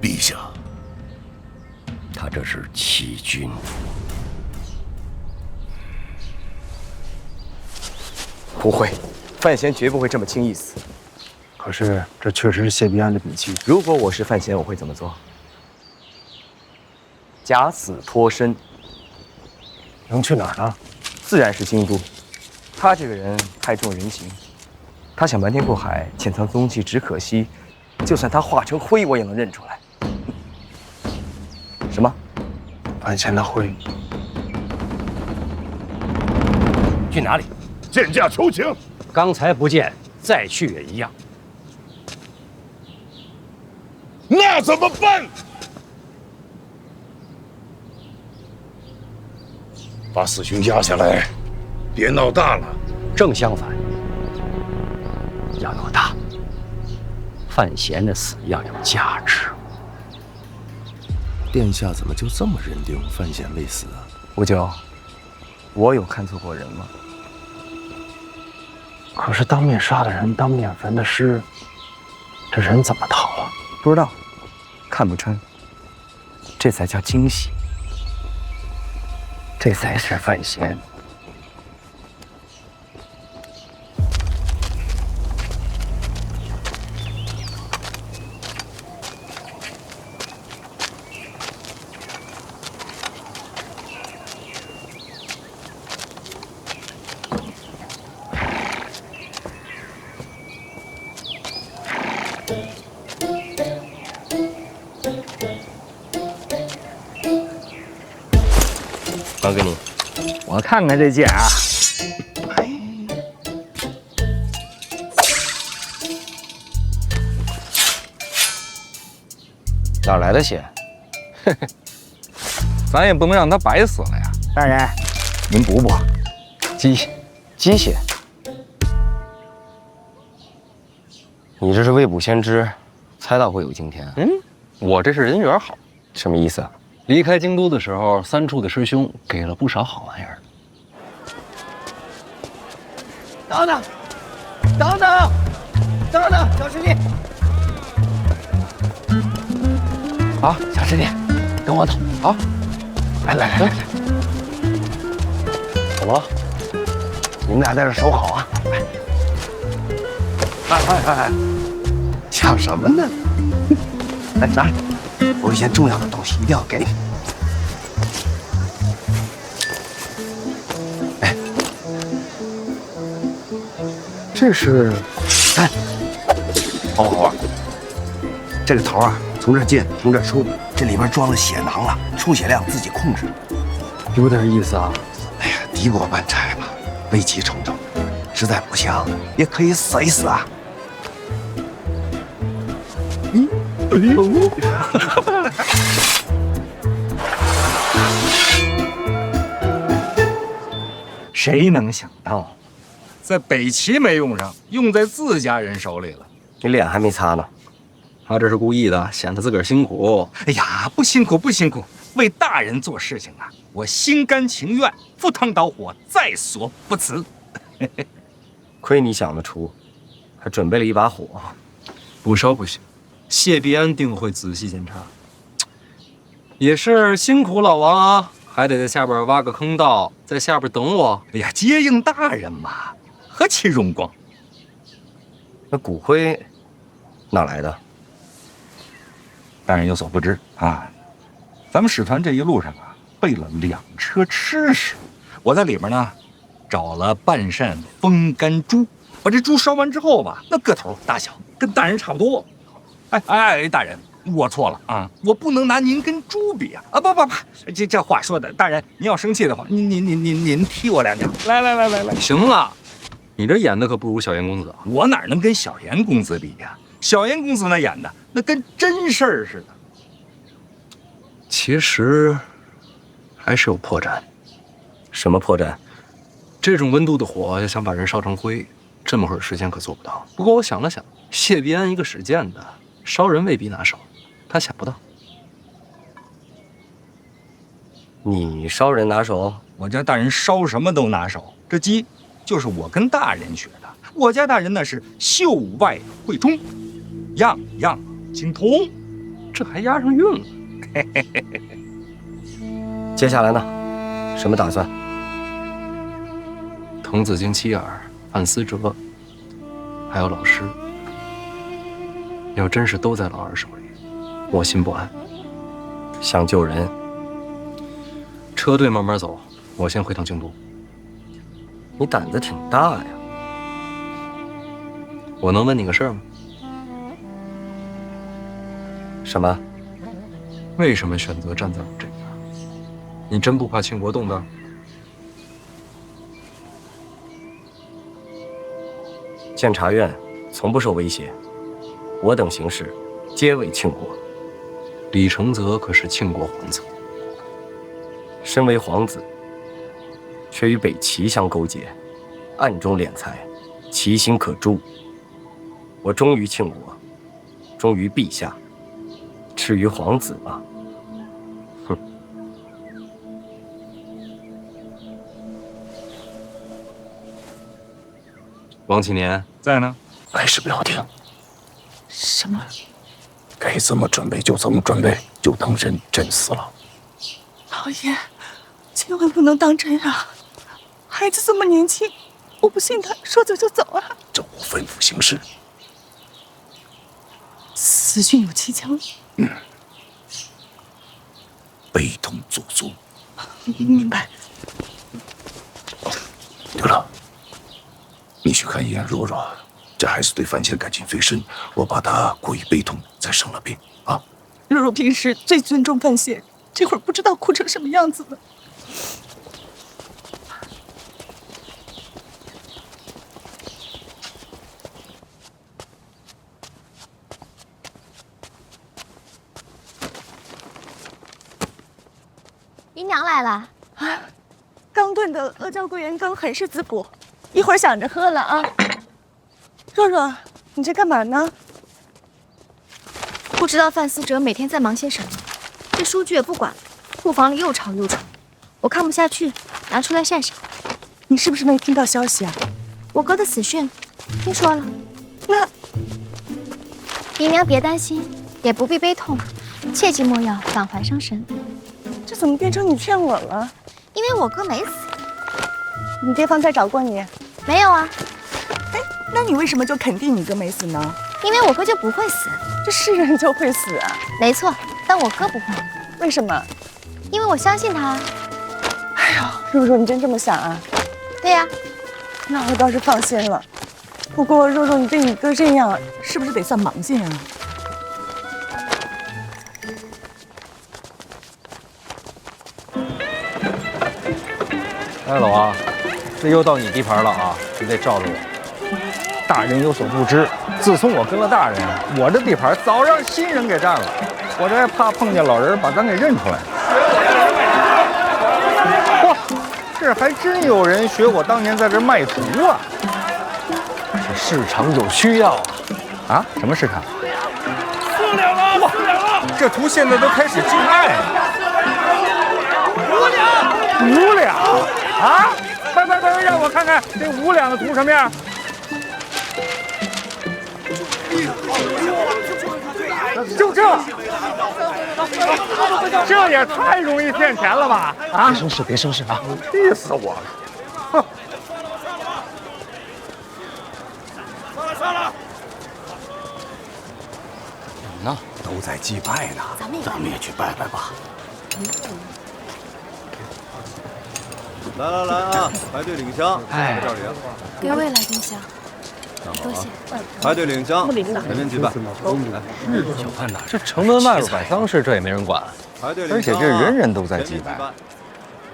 Speaker 15: 陛下，
Speaker 4: 他这是欺君。
Speaker 11: 不会，范闲绝不会这么轻易死。
Speaker 18: 可是这确实是谢必安的笔迹。
Speaker 11: 如果我是范闲，我会怎么做？假死脱身。
Speaker 18: 能去哪儿呢？
Speaker 11: 自然是京都。他这个人太重人情，他想瞒天过海，潜藏踪迹，只可惜，就算他化成灰，我也能认出来。什么？
Speaker 18: 范闲的灰？
Speaker 4: 去哪里？
Speaker 15: 见驾求情。
Speaker 4: 刚才不见，再去也一样。
Speaker 15: 那怎么办？把四兄压下来，别闹大了。
Speaker 4: 正相反，要闹大。范闲的死要有价值。
Speaker 10: 殿下怎么就这么认定范闲未死啊？
Speaker 11: 吴九，我有看错过人吗？
Speaker 18: 可是当面杀的人，当面焚的尸，这人怎么逃了？
Speaker 11: 不知道，看不穿，这才叫惊喜，这才是犯险。
Speaker 17: 还给你，
Speaker 11: 我看看这剑啊，
Speaker 17: 哪来的血？
Speaker 11: 嘿嘿，咱也不能让他白死了呀。大人，您补补，鸡血。
Speaker 17: 你这是未卜先知，猜到会有今天。
Speaker 3: 我这是人缘好。
Speaker 17: 什么意思啊？
Speaker 3: 离开京都的时候，三处的师兄给了不少好玩意儿。
Speaker 13: 等等，等等，等等，小师弟！
Speaker 11: 好，小师弟，跟我走。好，来，
Speaker 17: 怎么了？
Speaker 11: 你们俩在这守好啊！哎，想什么呢？来拿，有一件重要的东西一定要给你。哎，这是，看，好，这个头啊，从这进，从这出，这里边装了血囊了，出血量自己控制。
Speaker 18: 有点意思啊。
Speaker 11: 哎呀，敌国办差嘛，危急重重，实在不行也可以死一死啊。
Speaker 8: 谁能想到，在北齐没用上，用在自家人手里了？
Speaker 17: 你脸还没擦呢。
Speaker 8: 他这是故意的，显得自个儿辛苦。哎呀，不辛苦，为大人做事情啊，我心甘情愿，赴汤蹈火，在所不辞。
Speaker 17: 亏你想得出，还准备了一把火。
Speaker 3: 不烧不行，谢必安定会仔细检查。也是辛苦老王啊，还得在下边挖个坑道，在下边等我。
Speaker 8: 哎呀，接应大人嘛，何其荣光！
Speaker 17: 那骨灰哪来的？
Speaker 8: 大人有所不知啊，咱们使团这一路上啊，备了2车吃食，我在里面呢，找了半扇风干猪，把这猪烧完之后吧，那个头大小跟大人差不多。哎，大人，我错了啊，我不能拿您跟猪比啊！不，这话说的，大人您要生气的话，您踢我2脚。来，
Speaker 3: 行了，你这演的可不如小严公子啊！
Speaker 8: 我哪能跟小严公子比呀？小严公子那演的那跟真事儿似的。
Speaker 3: 其实还是有破绽。
Speaker 17: 什么破绽？
Speaker 3: 这种温度的火，要想把人烧成灰，这么会儿时间可做不到。不过我想了想，谢必安一个使剑的，烧人未必拿手，他想不到。
Speaker 17: 你烧人拿手？
Speaker 8: 我家大人烧什么都拿手，这鸡就是我跟大人学的。我家大人那是秀外慧中，样样精通，
Speaker 3: 这还押上韵了。
Speaker 17: 接下来呢？什么打算？
Speaker 3: 童子精妻儿、范思哲，还有老师，要真是都在老二手里，我心不安。
Speaker 17: 想救人，
Speaker 3: 车队慢慢走，我先回趟京都。
Speaker 17: 你胆子挺大呀！
Speaker 3: 我能问你个事儿吗？
Speaker 17: 什么？
Speaker 3: 为什么选择站在我这边？你真不怕庆国动荡？
Speaker 17: 监察院从不受威胁，我等行事皆为庆国。
Speaker 3: 李承泽可是庆国皇子，
Speaker 17: 身为皇子，却与北齐相勾结，暗中敛财，其心可诛。我忠于庆国，忠于陛下，至于皇子嘛，哼。
Speaker 16: 王启年
Speaker 18: 在呢。来事不要停。
Speaker 19: 什么？
Speaker 18: 该怎么准备就怎么准备，就当人真死了。
Speaker 19: 老爷，千万不能当真啊！孩子这么年轻，我不信他说走就走啊！
Speaker 18: 照我吩咐行事。
Speaker 19: 死讯有蹊跷。
Speaker 18: 悲痛做足。
Speaker 19: 明白。
Speaker 18: 对了，你去看一眼若若，这孩子对饭前感情最深，我把他过于悲痛，才生了病啊。
Speaker 19: 若若平时最尊重范闲，这会儿不知道哭成什么样子了。
Speaker 12: 姨娘来了。
Speaker 19: 啊，刚炖的阿胶桂圆羹很是滋补，一会儿想着喝了啊。若若，你这干嘛呢？
Speaker 12: 不知道范思哲每天在忙些什么，这书具也不管了，库房里又吵又吵，我看不下去，拿出来晒晒。
Speaker 19: 你是不是没听到消息啊？
Speaker 12: 我哥的死讯，听说了。
Speaker 19: 那
Speaker 12: 姨娘别担心，也不必悲痛，切记莫要感怀伤神。
Speaker 19: 这怎么变成你劝我了？
Speaker 12: 因为我哥没死。
Speaker 19: 你爹方才找过你？
Speaker 12: 没有啊。
Speaker 19: 哎，那你为什么就肯定你哥没死呢？
Speaker 12: 因为我哥就不会死。
Speaker 19: 这是人就会死啊？
Speaker 12: 没错，但我哥不会。
Speaker 19: 为什么？
Speaker 12: 因为我相信他。
Speaker 19: 哎呀，若若，你真这么想啊？
Speaker 12: 对呀。
Speaker 19: 那我倒是放心了。不过若若，你对你哥这样，是不是得算盲线啊？
Speaker 4: 哎，老王，这又到你地盘了啊！你得罩着我。大人有所不知，自从我跟了大人，我这地盘早让新人给占了。我这还怕碰见老人把咱给认出来。嚯，这还真有人学我当年在这卖图啊！这市场有需要啊！啊？什么市场
Speaker 15: 4两了，4两了！
Speaker 9: 这图现在都开始竞卖了。
Speaker 4: 5两啊！快，让我看看这5两的图什么样。就这也太容易骗钱了吧！啊！
Speaker 18: 别生事啊！
Speaker 4: 气死我了！哼！
Speaker 15: 算了！
Speaker 18: 怎么呢？都在祭拜呢，咱们也去拜拜吧。
Speaker 10: 来啊！排队领香。
Speaker 18: 哎，
Speaker 12: 别为来东乡，多谢。
Speaker 10: 排队领香，前面祭拜。
Speaker 4: 小范呐，这城门外边摆丧事，这也没人管。而且这人人都在祭拜，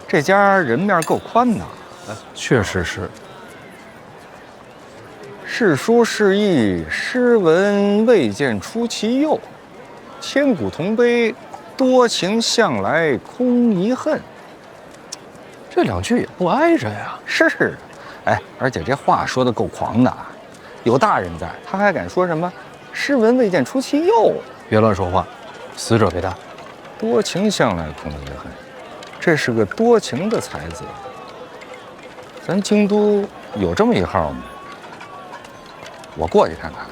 Speaker 4: 这家人面够宽的。确实是。世书世义，诗文未见出其右。千古同悲，多情向来空遗恨。这2句也不挨着呀。是，哎，而且这话说的够狂的，有大人在，他还敢说什么“诗文未见出其右”？别乱说话，死者为大。多情向来空遗恨，这是个多情的才子。咱京都有这么一号吗？我过去看看。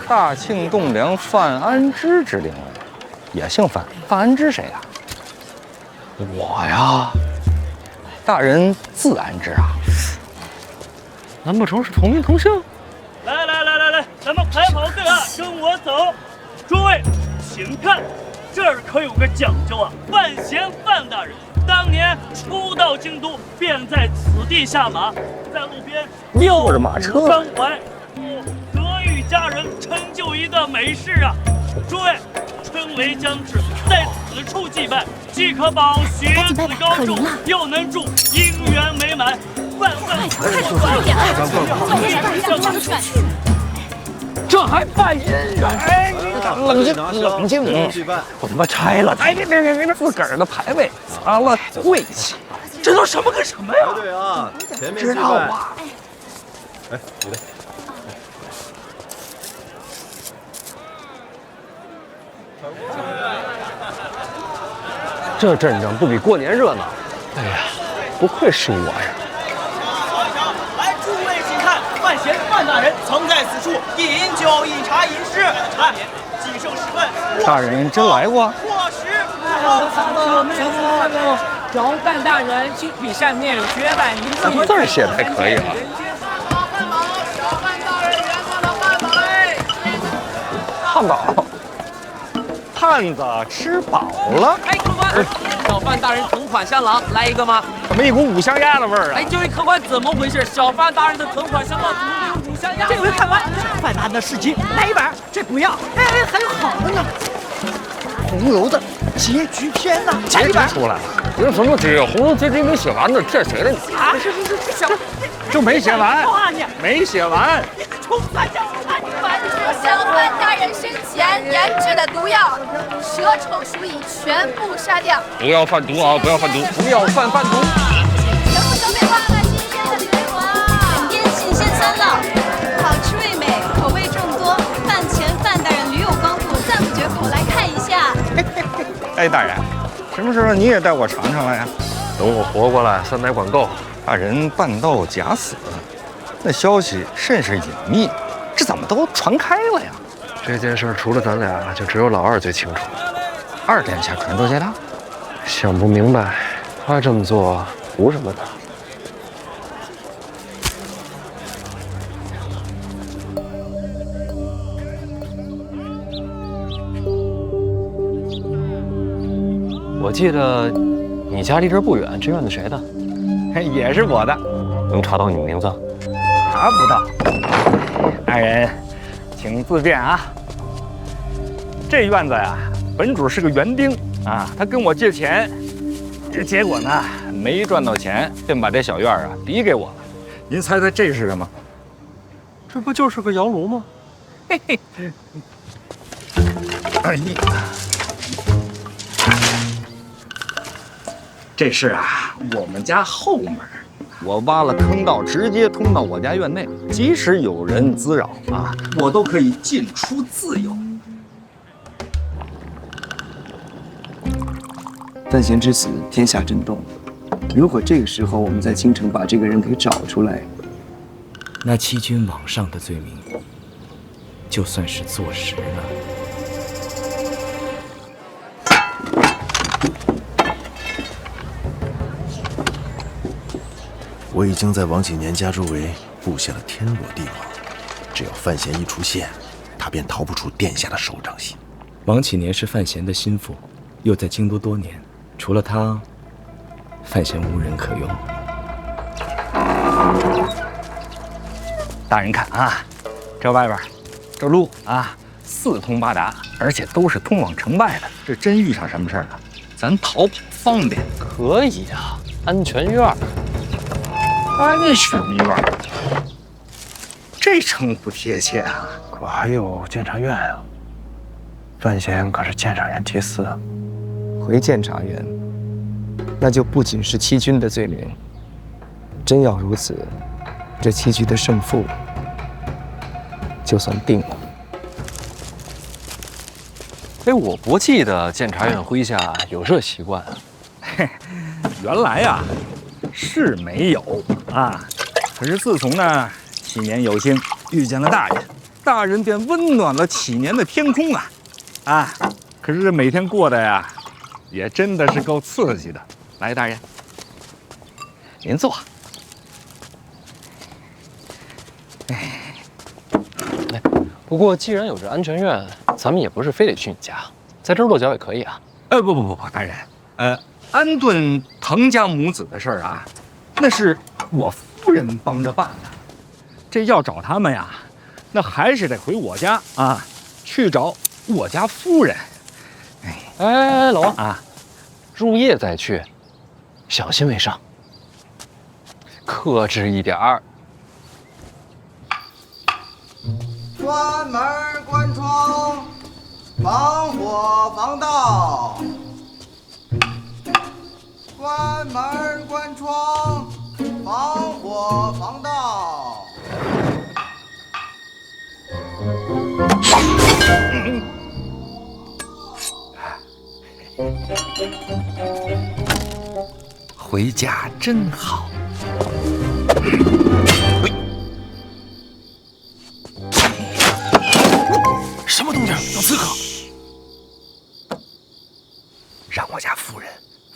Speaker 4: 大庆栋梁范安之之灵位，也姓范。范安之谁呀？我呀。大人字安之啊。难不成是同名同姓？
Speaker 5: 来，咱们排好队啊，跟我走。诸位，请看，这儿可有个讲究啊！范闲范大人当年初到京都，便在此地下马，在路边
Speaker 4: 吊着马车
Speaker 5: 关怀，德育佳人，成就一段美事啊！诸位，春闱将至，在此处祭拜，既可保学子高中，又能助姻缘美满。万万快点！
Speaker 4: 这还办姻缘？哎，冷静！我他妈拆了！哎，别，自个儿的牌位砸了晦气，这都什么跟什么呀？
Speaker 10: 排队啊，前面
Speaker 4: 知道啊。
Speaker 10: 哎，你的。
Speaker 3: 这阵仗不比过年热闹。哎呀，不愧是我呀！
Speaker 13: 来，诸位请看，范闲范大人曾在此处一饮酒、一茶、一诗，看既剩10份。
Speaker 8: 大人真来过？
Speaker 13: 过时。
Speaker 20: 找范大人去笔上面绝版名字。
Speaker 8: 字儿写的还可以啊。汉堡，汉子吃饱了。
Speaker 20: 哎，客官，小范大人同款香囊来一个吗？
Speaker 8: 怎么一股五香鸭的味儿啊？
Speaker 20: 哎，这位客官怎么回事？小范大人的同款香囊怎么会有五香鸭？
Speaker 13: 这位看完范大人的事情来一本，这不要。哎，还有好的呢，红楼的结局篇呢，
Speaker 8: 结局出来了。有什么结？红楼结局没写完呢，骗谁了你？
Speaker 13: 啊，是，
Speaker 8: 就没写完，没写完。
Speaker 13: 冲三角！
Speaker 21: 小范大人生前研制的毒药，蛇虫鼠蚁全部杀掉。
Speaker 8: 不要贩毒啊！不要贩毒！不要贩毒！
Speaker 21: 全部消灭光了，新鲜的水果。本店新鲜酸辣，好吃味美，口味众多。饭前范大人驴有光顾，赞不绝口，来看一下。
Speaker 8: 哎，大人，什么时候你也带我尝尝来呀？
Speaker 3: 等我活过来，酸奶管够。
Speaker 8: 大人半道假死，那消息甚是隐秘，这怎么都传开了呀？
Speaker 3: 这件事除了咱俩，就只有老二最清楚。
Speaker 8: 二殿下可能都知道，
Speaker 3: 想不明白，他这么做图什么呢？我记得你家离这儿不远，这院子谁的？
Speaker 8: 也是我的。
Speaker 3: 能查到你名字？
Speaker 8: 查不到。大人，请自便啊。这院子呀，本主是个园丁啊，他跟我借钱，这结果呢没赚到钱，便把这小院啊抵给我了。您猜猜这是什么？
Speaker 3: 这不就是个窑炉吗？
Speaker 8: 嘿嘿。哎呀，这是啊我们家后门，我挖了坑道，直接通到我家院内，即使有人滋扰啊，我都可以进出自由。
Speaker 16: 范闲之死，天下震动。如果这个时候我们在京城把这个人给找出来，那欺君罔上的罪名，就算是坐实了。
Speaker 22: 我已经在王启年家周围布下了天罗地网，只要范闲一出现，他便逃不出殿下的手掌心。
Speaker 16: 王启年是范闲的心腹，又在京都多年，除了他，范闲无人可用。
Speaker 8: 大人看啊，这外边，这路啊四通八达，而且都是通往城外的。这真遇上什么事儿了，咱逃跑方便。
Speaker 3: 可以啊，安全院。
Speaker 8: 安全院，这称呼贴切啊！
Speaker 23: 可还有监察院啊，范闲可是监察院祭司啊。
Speaker 16: 回监察院，那就不仅是欺君的罪名。真要如此，这棋局的胜负就算定了。
Speaker 3: 哎，我不记得监察院麾下有这习惯啊。
Speaker 8: 原来啊是没有啊，可是自从呢启年有幸遇见了大人，大人便温暖了启年的天空啊！可是这每天过得呀，也真的是够刺激的。来，大人，您坐。
Speaker 3: 不过既然有这安全院，咱们也不是非得去你家，在这儿落脚也可以啊。
Speaker 8: 不，大人，安顿滕家母子的事儿啊，那是我夫人帮着办的。这要找他们呀，那还是得回我家啊，去找我家夫人。
Speaker 3: 哎，老王啊，入夜再去，小心为上，克制一点儿。
Speaker 24: 关门关窗，防火防盗。关门关窗，防火防盗。
Speaker 8: 回家真好。什么动静？有刺客！让我家夫人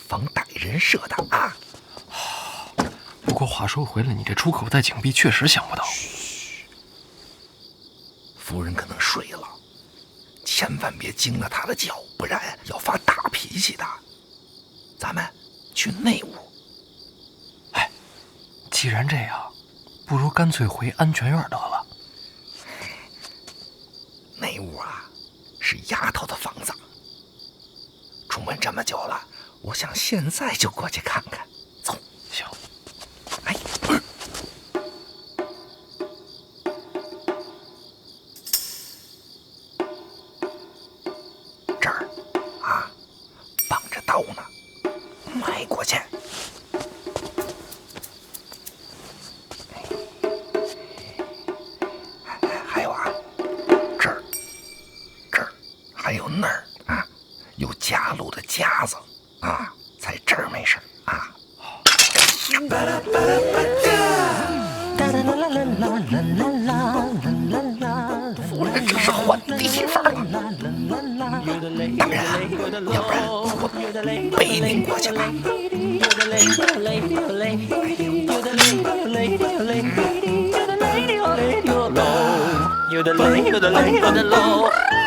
Speaker 8: 防歹人设的啊！
Speaker 3: 不过话说回来，你这出口带井壁确实想不到。
Speaker 8: 夫人可能睡了，千万别惊了她的觉，不然要发大脾气的。咱们去内屋。
Speaker 3: 哎，既然这样，不如干脆回安全院得了。
Speaker 8: 内屋啊，是丫头的房子。出门这么久了，我想现在就过去看看。走，
Speaker 3: 行。
Speaker 8: 哎，这儿啊，绑着刀呢，迈过去。还有啊，这儿还有那儿啊，有夹路的夹子啊，在这儿没事啊。夫人这是换地方了，当然，要不然我背您过去吧。
Speaker 1: 有的累，有的累，有的累，有的累。